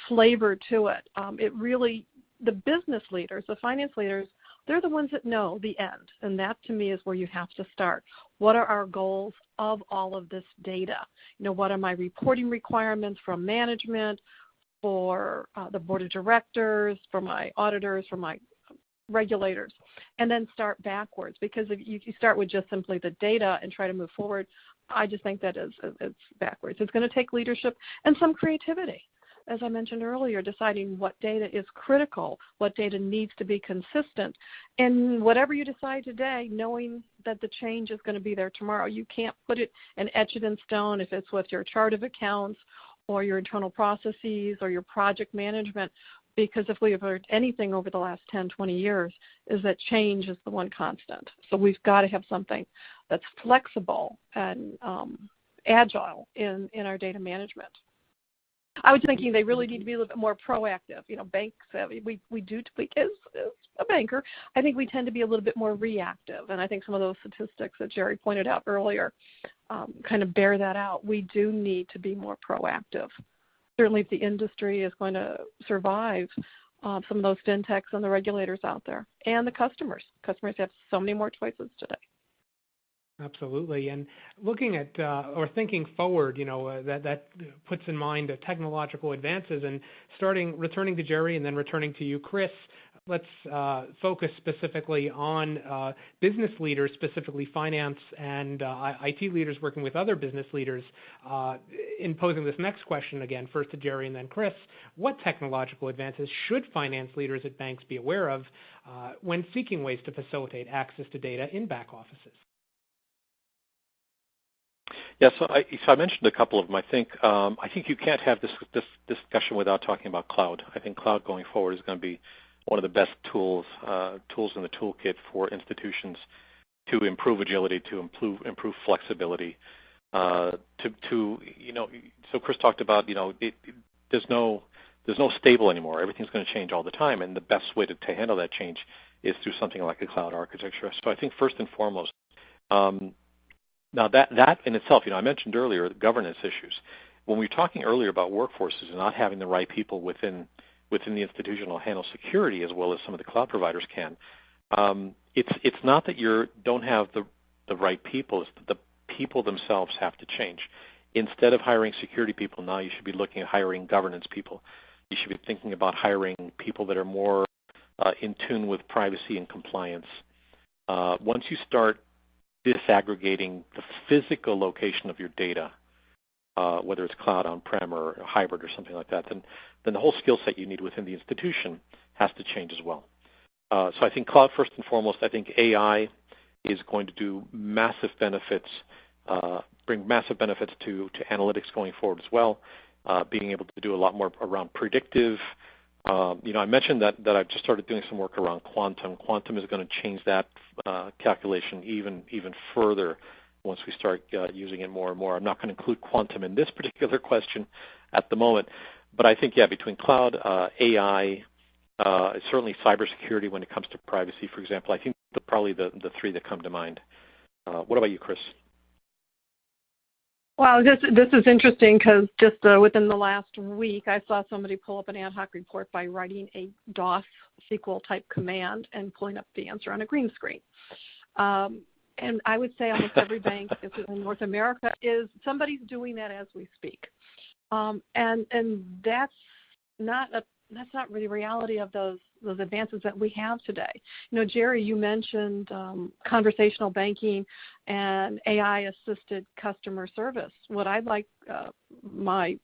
flavor to it. It really, the business leaders, the finance leaders, they're the ones that know the end. And that, to me, is where you have to start. What are our goals of all of this data? What are my reporting requirements from management, for the board of directors, for my auditors, for my regulators, and then start backwards. Because if you start with just simply the data and try to move forward, I just think that it's backwards. It's going to take leadership and some creativity. As I mentioned earlier, deciding what data is critical, what data needs to be consistent, and whatever you decide today, knowing that the change is going to be there tomorrow. You can't put it and etch it in stone if it's with your chart of accounts or your internal processes or your project management, because if we have heard anything over the last 10, 20 years, is that change is the one constant. So we've got to have something that's flexible and agile in our data management. I was thinking they really need to be a little bit more proactive. Banks, we do tweak as a banker. I think we tend to be a little bit more reactive, and I think some of those statistics that Jerry pointed out earlier kind of bear that out. We do need to be more proactive. Certainly if the industry is going to survive, some of those fintechs and the regulators out there, and the customers. Customers have so many more choices today. Absolutely. And looking at or thinking forward, that puts in mind technological advances, and returning to Jerry and then returning to you, Chris, let's focus specifically on business leaders, specifically finance and IT leaders working with other business leaders, in posing this next question again, first to Jerry and then Chris. What technological advances should finance leaders at banks be aware of when seeking ways to facilitate access to data in back offices? Yeah, so I mentioned a couple of them. I think you can't have this discussion without talking about cloud. I think cloud going forward is going to be one of the best tools in the toolkit for institutions to improve agility, to improve flexibility. So Chris talked about there's no there's no stable anymore. Everything's going to change all the time, and the best way to handle that change is through something like a cloud architecture. So I think first and foremost, now that in itself, I mentioned earlier the governance issues. When we were talking earlier about workforces and not having the right people within the institution to handle security as well as some of the cloud providers can, it's not that you don't have the right people, it's that the people themselves have to change. Instead of hiring security people now, you should be looking at hiring governance people. You should be thinking about hiring people that are more in tune with privacy and compliance. Once you start disaggregating the physical location of your data, whether it's cloud, on-prem, or hybrid or something like that, then the whole skill set you need within the institution has to change as well. So I think cloud first and foremost. I think AI is going to do massive benefits, bring massive benefits to analytics going forward as well, being able to do a lot more around predictive. I mentioned that I've just started doing some work around quantum. Quantum is going to change that calculation even further once we start using it more and more. I'm not going to include quantum in this particular question at the moment, but I think, between cloud, AI, certainly cybersecurity when it comes to privacy, for example, I think probably the three that come to mind. What about you, Chris? Wow, this is interesting because just within the last week, I saw somebody pull up an ad hoc report by writing a DOS SQL type command and pulling up the answer on a green screen. And I would say almost every bank in North America is somebody's doing that as we speak, and that's not really reality of those advances that we have today. Jerry, you mentioned conversational banking and AI-assisted customer service. What I'd like my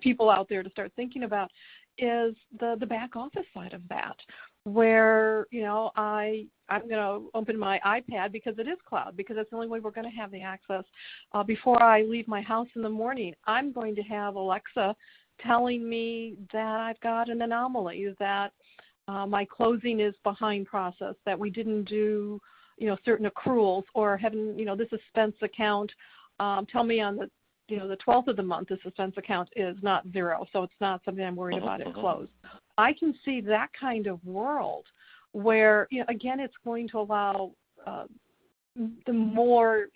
people out there to start thinking about is the back office side of that, where I'm going to open my iPad because it is cloud, because that's the only way we're going to have the access. Before I leave my house in the morning, I'm going to have Alexa telling me that I've got an anomaly, that my closing is behind process, that we didn't do certain accruals, or having the suspense account tell me on the the 12th of the month the suspense account is not zero, so it's not something I'm worried about it closed. I can see that kind of world where again it's going to allow the more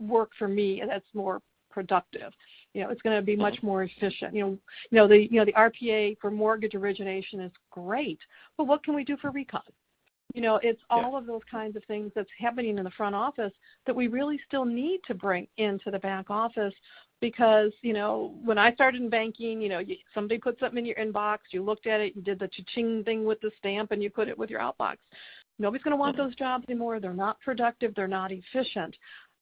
work for me that's more productive. It's going to be much more efficient. The RPA for mortgage origination is great, but what can we do for recon? It's all of those kinds of things that's happening in the front office that we really still need to bring into the back office, because, when I started in banking, somebody put something in your inbox, you looked at it, you did the cha-ching thing with the stamp, and you put it with your outbox. Nobody's going to want those jobs anymore. They're not productive. They're not efficient.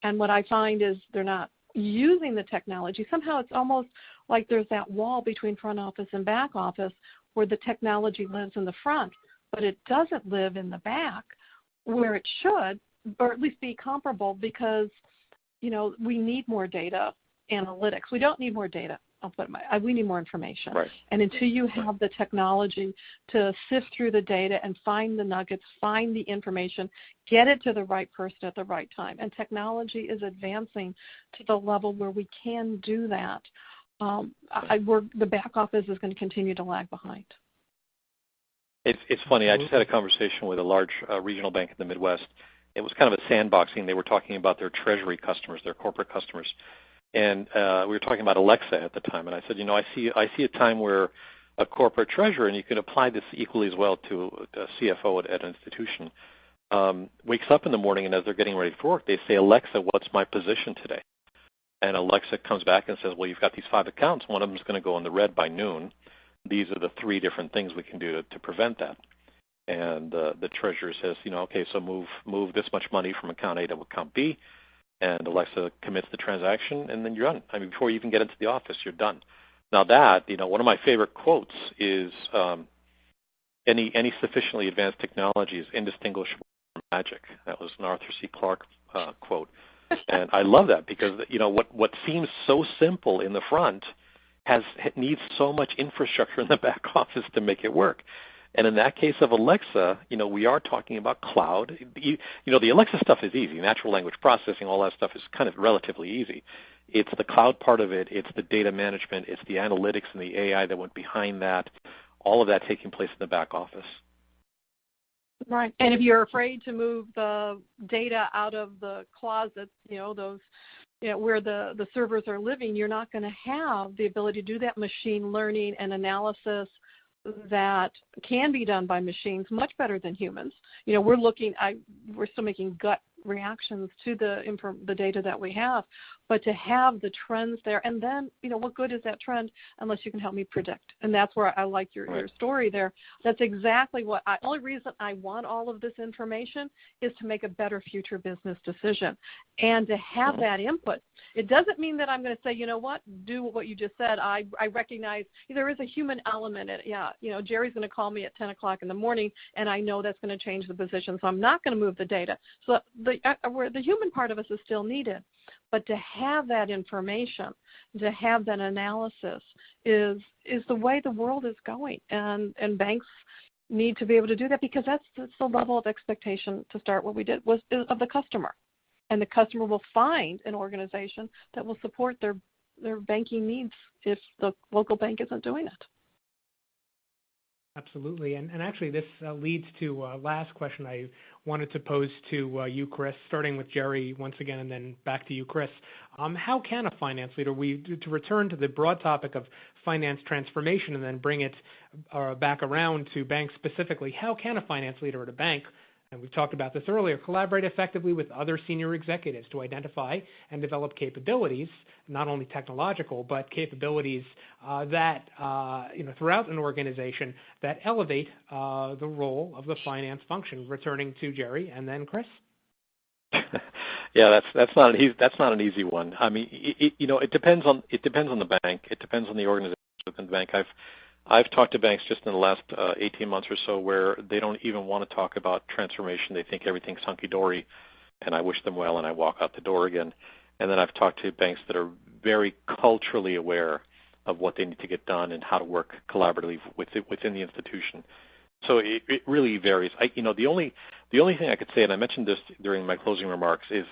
And what I find is they're not using the technology. Somehow it's almost like there's that wall between front office and back office where the technology lives in the front, but it doesn't live in the back where it should, or at least be comparable, because, we need more data analytics. We don't need more data. We need more information. Right. And until you have the technology to sift through the data and find the nuggets, find the information, get it to the right person at the right time. And technology is advancing to the level where we can do that. The back office is going to continue to lag behind. It's funny. I just had a conversation with a large regional bank in the Midwest. It was kind of a sandboxing. They were talking about their treasury customers, their corporate customers. And we were talking about Alexa at the time, and I said, I see a time where a corporate treasurer, and you can apply this equally as well to a CFO at an institution, wakes up in the morning, and as they're getting ready for work, they say, Alexa, what's my position today? And Alexa comes back and says, well, you've got these 5 accounts. One of them is going to go in the red by noon. These are the 3 different things we can do to prevent that. And the treasurer says, okay, so move this much money from account A to account B. And Alexa commits the transaction, and then you're done. I mean, before you even get into the office, you're done. Now that, one of my favorite quotes is, any sufficiently advanced technology is indistinguishable from magic. That was an Arthur C. Clarke quote. And I love that because, what seems so simple in the front needs so much infrastructure in the back office to make it work. And in that case of Alexa, we are talking about cloud. The Alexa stuff is easy. Natural language processing, all that stuff is kind of relatively easy. It's the cloud part of it. It's the data management. It's the analytics and the AI that went behind that. All of that taking place in the back office. Right. And if you're afraid to move the data out of the closets, those where the servers are living, you're not going to have the ability to do that machine learning and analysis that can be done by machines much better than humans. We're still making gut reactions to the data that we have, but to have the trends there, and then what good is that trend unless you can help me predict? And that's where I like your story there. That's exactly what only reason I want all of this information is to make a better future business decision and to have that input. It doesn't mean that I'm going to say, do what you just said. I recognize there is a human element in it. Yeah, Jerry's going to call me at 10 o'clock in the morning, and I know that's going to change the position, so I'm not going to move the data. So where the human part of us is still needed. But to have that information, to have that analysis is the way the world is going. And banks need to be able to do that because that's the level of expectation to start what we did was of the customer. And the customer will find an organization that will support their banking needs if the local bank isn't doing it. Absolutely. And actually this leads to last question I wanted to pose to you, Chris, starting with Jerry once again and then back to you, Chris. How can a finance leader, to return to the broad topic of finance transformation and then bring it back around to banks specifically, how can a finance leader at a bank, and we've talked about this earlier, collaborate effectively with other senior executives to identify and develop capabilities, not only technological, but capabilities that, throughout an organization that elevate the role of the finance function? Returning to Jerry and then Chris. Yeah, that's not an easy one. I mean, it depends on the bank. It depends on the organization within the bank. I've talked to banks just in the last 18 months or so where they don't even want to talk about transformation. They think everything's hunky-dory, and I wish them well, and I walk out the door again. And then I've talked to banks that are very culturally aware of what they need to get done and how to work collaboratively within the institution. So it really varies. The only thing I could say, and I mentioned this during my closing remarks, is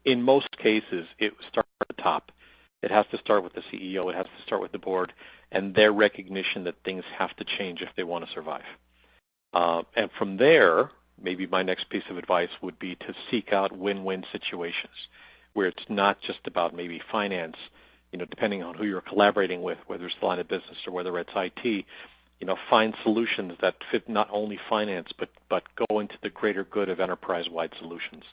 in most cases it starts at the top. It has to start with the CEO. It has to start with the board and their recognition that things have to change if they want to survive. And from there, maybe my next piece of advice would be to seek out win-win situations where it's not just about maybe finance, depending on who you're collaborating with, whether it's the line of business or whether it's IT, find solutions that fit not only finance but go into the greater good of enterprise-wide solutions.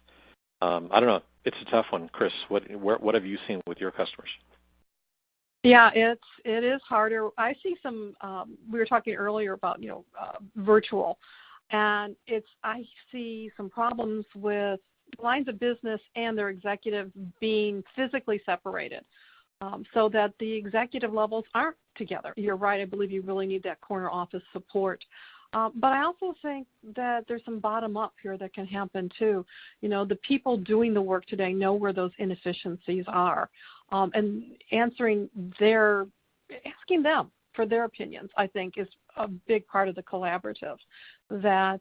I don't know. It's a tough one. Chris, what have you seen with your customers? Yeah, it is harder. I see some. We were talking earlier about virtual, and I see some problems with lines of business and their executives being physically separated, so that the executive levels aren't together. You're right. I believe you really need that corner office support. But I also think that there's some bottom up here that can happen too. The people doing the work today know where those inefficiencies are. And asking them for their opinions, I think, is a big part of the collaborative that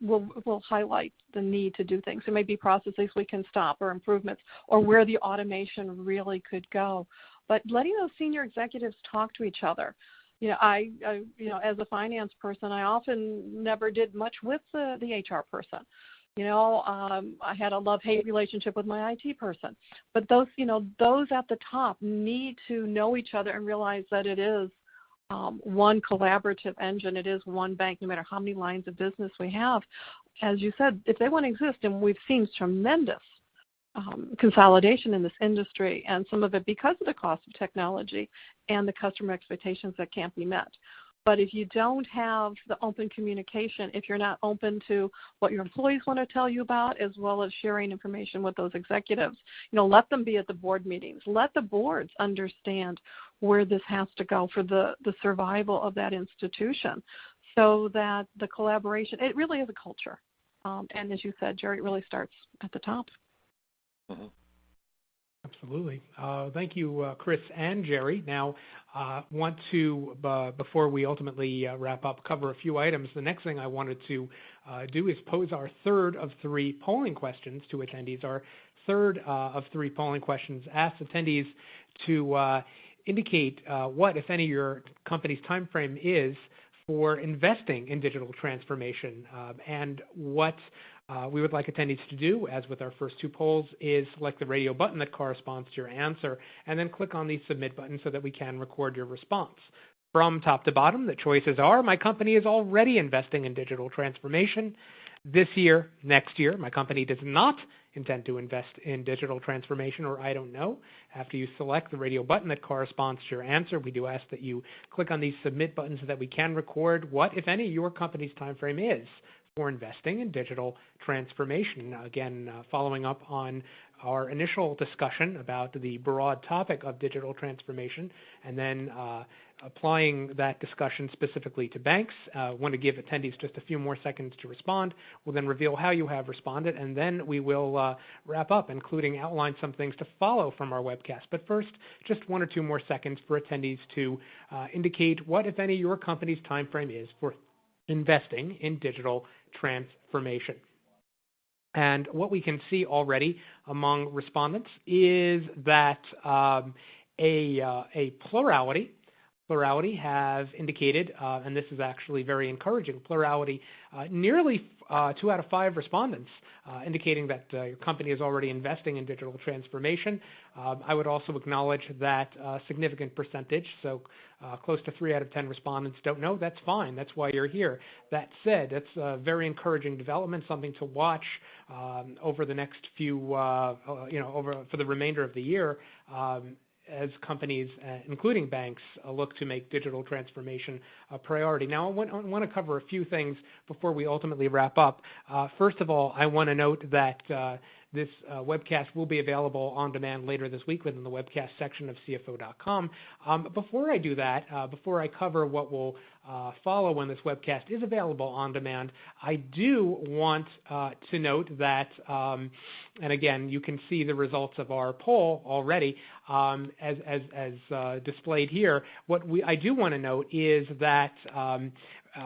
will highlight the need to do things. There may be processes we can stop or improvements or where the automation really could go. But letting those senior executives talk to each other. I as a finance person, I often never did much with the HR person. I had a love-hate relationship with my IT person. But those at the top need to know each other and realize that it is one collaborative engine. It is one bank, no matter how many lines of business we have. As you said, if they want to exist, and we've seen tremendous consolidation in this industry, and some of it because of the cost of technology and the customer expectations that can't be met. But if you don't have the open communication, if you're not open to what your employees want to tell you about, as well as sharing information with those executives, let them be at the board meetings. Let the boards understand where this has to go for the survival of that institution, so that the collaboration, it really is a culture. And as you said, Jerry, it really starts at the top. Mm-hmm. Absolutely. Thank you, Chris and Jerry. Now, want to, before we ultimately wrap up, cover a few items. The next thing I wanted to do is pose our third of three polling questions to attendees. Our third of three polling questions asks attendees to indicate what, if any, your company's time frame is for investing in digital transformation, and what we would like attendees to do, as with our first two polls, is select the radio button that corresponds to your answer, and then click on the submit button so that we can record your response. From top to bottom, the choices are: my company is already investing in digital transformation. This year, next year, my company does not intend to invest in digital transformation, or I don't know. After you select the radio button that corresponds to your answer, we do ask that you click on these submit buttons so that we can record what, if any, your company's time frame is for investing in digital transformation. Again, following up on our initial discussion about the broad topic of digital transformation, and then applying that discussion specifically to banks. Want to give attendees just a few more seconds to respond. We'll then reveal how you have responded, and then we will wrap up, including outline some things to follow from our webcast. But first, just 1 or 2 more seconds for attendees to indicate what, if any, your company's time frame is for investing in digital transformation. And what we can see already among respondents is that a plurality have indicated, and this is actually very encouraging, plurality, nearly 2 out of 5 respondents indicating that your company is already investing in digital transformation. I would also acknowledge that a significant percentage, so close to 3 out of 10 respondents don't know. That's fine. That's why you're here. That said, that's a very encouraging development, something to watch over the next few, for the remainder of the year, as companies, including banks, look to make digital transformation a priority. Now, I want to cover a few things before we ultimately wrap up. First of all, I want to note that this webcast will be available on demand later this week within the webcast section of CFO.com. Before I do that, before I cover what will follow when this webcast is available on demand, I do want to note that, and again, you can see the results of our poll already as displayed here. What I do want to note is that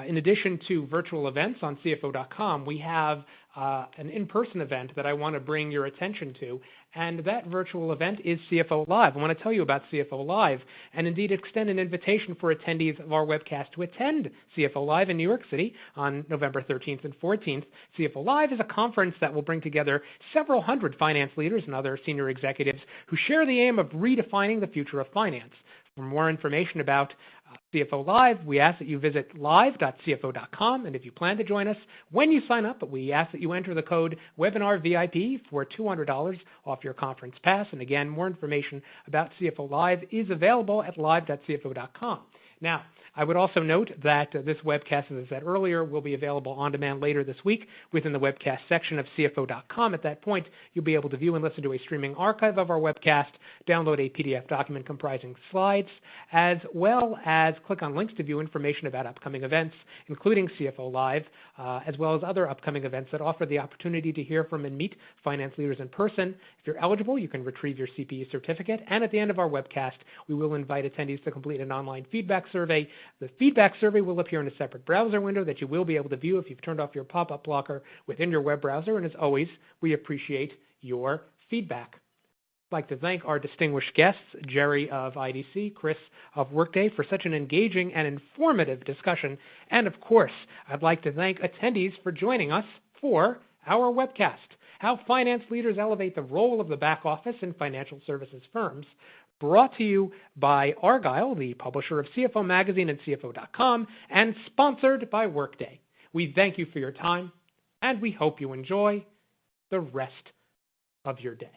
in addition to virtual events on CFO.com, we have an in-person event that I want to bring your attention to, and that virtual event is CFO Live. I want to tell you about CFO Live, and indeed extend an invitation for attendees of our webcast to attend CFO Live in New York City on November 13th and 14th. CFO Live is a conference that will bring together several hundred finance leaders and other senior executives who share the aim of redefining the future of finance. For more information about CFO Live, we ask that you visit live.cfo.com, and if you plan to join us, when you sign up, we ask that you enter the code WebinarVIP for $200 off your conference pass. And again, more information about CFO Live is available at live.cfo.com. Now, I would also note that this webcast, as I said earlier, will be available on demand later this week within the webcast section of CFO.com. At that point, you'll be able to view and listen to a streaming archive of our webcast, download a PDF document comprising slides, as well as click on links to view information about upcoming events, including CFO Live, as well as other upcoming events that offer the opportunity to hear from and meet finance leaders in person. If you're eligible, you can retrieve your CPE certificate, and at the end of our webcast, we will invite attendees to complete an online feedback survey. The feedback survey will appear in a separate browser window that you will be able to view if you've turned off your pop-up blocker within your web browser. And as always, we appreciate your feedback. I'd like to thank our distinguished guests, Jerry of IDC, Chris of Workday, for such an engaging and informative discussion. And of course, I'd like to thank attendees for joining us for our webcast, How Finance Leaders Elevate the Role of the Back Office in Financial Services Firms, brought to you by Argyle, the publisher of CFO Magazine and CFO.com, and sponsored by Workday. We thank you for your time, and we hope you enjoy the rest of your day.